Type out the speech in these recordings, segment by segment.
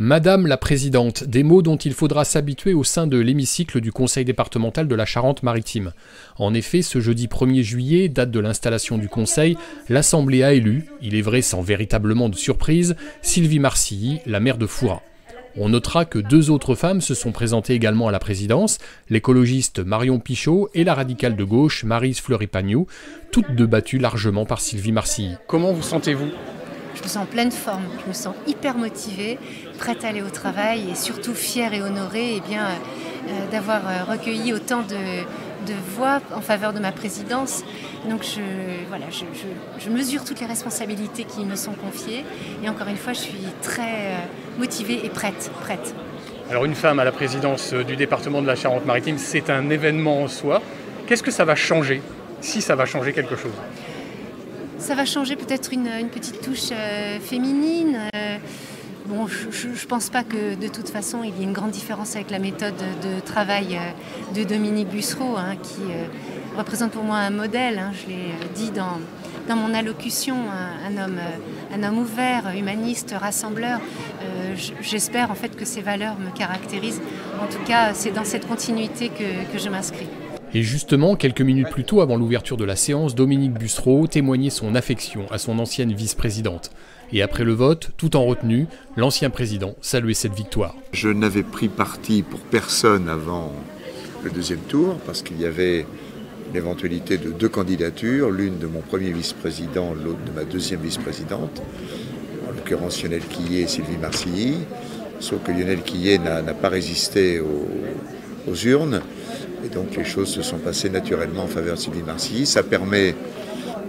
Madame la Présidente, des mots dont il faudra s'habituer au sein de l'hémicycle du Conseil départemental de la Charente-Maritime. En effet, ce jeudi 1er juillet, date de l'installation du Conseil, l'Assemblée a élu, il est vrai sans véritablement de surprise, Sylvie Marcilly, la maire de Fouras. On notera que 2 autres femmes se sont présentées également à la présidence, l'écologiste Marion Pichot et la radicale de gauche Maryse Fleury-Pagnou, toutes 2 battues largement par Sylvie Marcilly. Comment vous sentez-vous ? Je me sens en pleine forme, je me sens hyper motivée, prête à aller au travail et surtout fière et honorée d'avoir recueilli autant de voix en faveur de ma présidence. Donc je mesure toutes les responsabilités qui me sont confiées et encore une fois je suis très motivée et prête. Alors une femme à la présidence du département de la Charente-Maritime, c'est un événement en soi. Qu'est-ce que ça va changer, si ça va changer quelque chose ? Ça va changer peut-être une petite touche féminine. Bon, je ne pense pas que de toute façon il y ait une grande différence avec la méthode de travail de Dominique Bussereau, qui représente pour moi un modèle. Je l'ai dit dans mon allocution, un homme ouvert, humaniste, rassembleur. J'espère en fait que ces valeurs me caractérisent. En tout cas, c'est dans cette continuité que je m'inscris. Et justement, quelques minutes plus tôt avant l'ouverture de la séance, Dominique Bussereau témoignait son affection à son ancienne vice-présidente. Et après le vote, tout en retenue, l'ancien président saluait cette victoire. Je n'avais pris parti pour personne avant le 2e tour, parce qu'il y avait l'éventualité de 2 candidatures, l'une de mon premier vice-président, l'autre de ma 2e vice-présidente, en l'occurrence Lionel Quillet et Sylvie Marcilly, sauf que Lionel Quillet n'a pas résisté aux urnes. Et donc les choses se sont passées naturellement en faveur de Sylvie Marcilly. Ça permet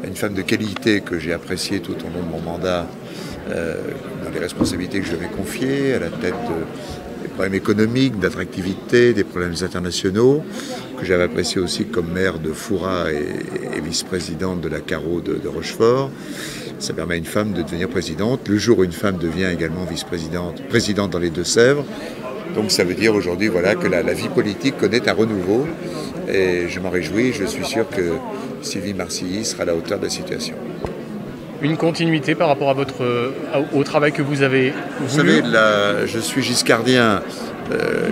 à une femme de qualité que j'ai appréciée tout au long de mon mandat, dans les responsabilités que je vais confier, à la tête des problèmes économiques, d'attractivité, des problèmes internationaux, que j'avais apprécié aussi comme maire de Fouras et vice-présidente de la Carreau de Rochefort. Ça permet à une femme de devenir présidente. Le jour où une femme devient également présidente dans les Deux-Sèvres, donc ça veut dire aujourd'hui que la vie politique connaît un renouveau et je m'en réjouis. Je suis sûr que Sylvie Marcilly sera à la hauteur de la situation. Une continuité par rapport au travail que vous avez voulu. Vous savez, je suis giscardien.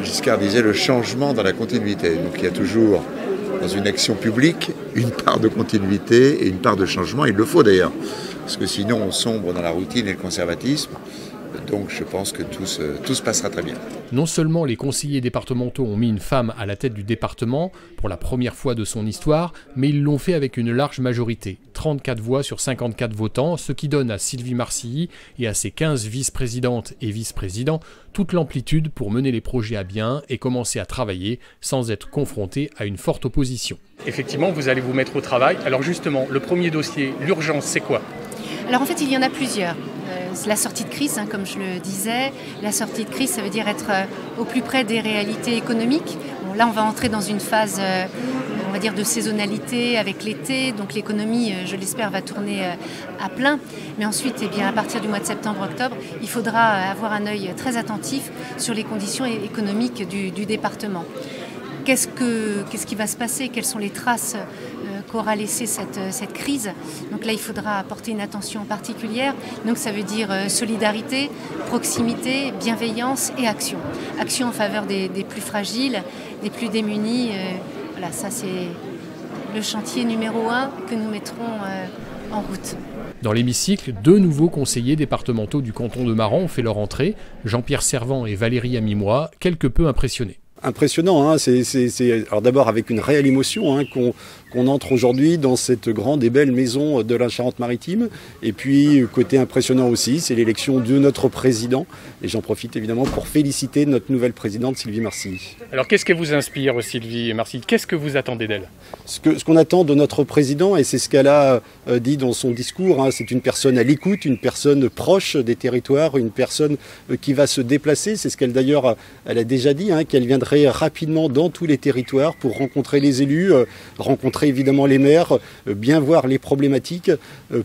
Giscard disait le changement dans la continuité. Donc il y a toujours dans une action publique une part de continuité et une part de changement. Il le faut d'ailleurs, parce que sinon on sombre dans la routine et le conservatisme. Donc je pense que tout se passera très bien. Non seulement les conseillers départementaux ont mis une femme à la tête du département pour la première fois de son histoire, mais ils l'ont fait avec une large majorité, 34 voix sur 54 votants, ce qui donne à Sylvie Marcilly et à ses 15 vice-présidentes et vice-présidents toute l'amplitude pour mener les projets à bien et commencer à travailler sans être confrontés à une forte opposition. Effectivement, vous allez vous mettre au travail. Alors justement, le premier dossier, l'urgence, c'est quoi ? Alors en fait, il y en a plusieurs. La sortie de crise, comme je le disais, la sortie de crise, ça veut dire être au plus près des réalités économiques. Bon, là, on va entrer dans une phase, on va dire, de saisonnalité avec l'été. Donc l'économie, je l'espère, va tourner à plein. Mais ensuite, à partir du mois de septembre-octobre, il faudra avoir un œil très attentif sur les conditions économiques du département. Qu'est-ce qui va se passer? Quelles sont les traces qu'aura laissé cette crise? Donc là, il faudra apporter une attention particulière. Donc ça veut dire solidarité, proximité, bienveillance et action. Action en faveur des plus fragiles, des plus démunis. Voilà, ça c'est le chantier numéro 1 que nous mettrons en route. Dans l'hémicycle, 2 nouveaux conseillers départementaux du canton de Maran ont fait leur entrée, Jean-Pierre Servant et Valérie Amimois, quelque peu impressionnés. Impressionnant, c'est alors d'abord avec une réelle émotion qu'on entre aujourd'hui dans cette grande et belle maison de la Charente-Maritime. Et puis côté impressionnant aussi, c'est l'élection de notre président. Et j'en profite évidemment pour féliciter notre nouvelle présidente Sylvie Marcilly. Alors qu'est-ce qui vous inspire Sylvie Marcilly? Qu'est-ce que vous attendez d'elle? Ce qu'on attend de notre président, et c'est ce qu'elle a dit dans son discours, c'est une personne à l'écoute, une personne proche des territoires, une personne qui va se déplacer. C'est ce qu'elle d'ailleurs elle a déjà dit, qu'elle viendrait rapidement dans tous les territoires pour rencontrer les élus, rencontrer évidemment les maires, bien voir les problématiques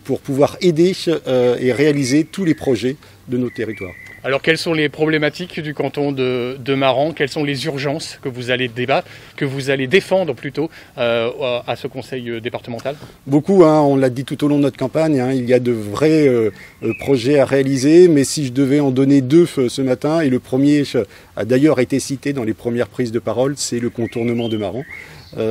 pour pouvoir aider et réaliser tous les projets de nos territoires. Alors quelles sont les problématiques du canton de Maran? Quelles sont les urgences que vous allez débattre, que vous allez défendre plutôt à ce conseil départemental? Beaucoup, on l'a dit tout au long de notre campagne, il y a de vrais projets à réaliser, mais si je devais en donner deux ce matin, et le premier a d'ailleurs été cité dans les premières prises de parole, c'est le contournement de Maran.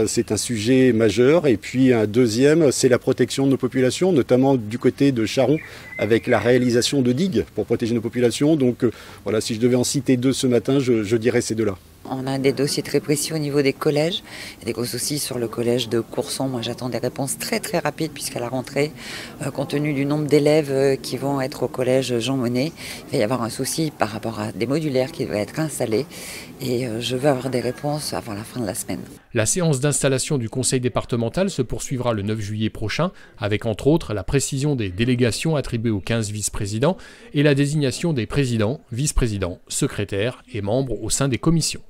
C'est un sujet majeur. Et puis un deuxième, c'est la protection de nos populations, notamment du côté de Charron, avec la réalisation de digues pour protéger nos populations. Donc voilà, si je devais en citer deux ce matin, je dirais ces deux-là. On a des dossiers très précis au niveau des collèges. Il y a des gros soucis sur le collège de Courson. Moi, j'attends des réponses très très rapides puisqu'à la rentrée, compte tenu du nombre d'élèves qui vont être au collège Jean Monnet, il va y avoir un souci par rapport à des modulaires qui doivent être installés. Et je veux avoir des réponses avant la fin de la semaine. La séance d'installation du conseil départemental se poursuivra le 9 juillet prochain, avec entre autres la précision des délégations attribuées aux 15 vice-présidents et la désignation des présidents, vice-présidents, secrétaires et membres au sein des commissions.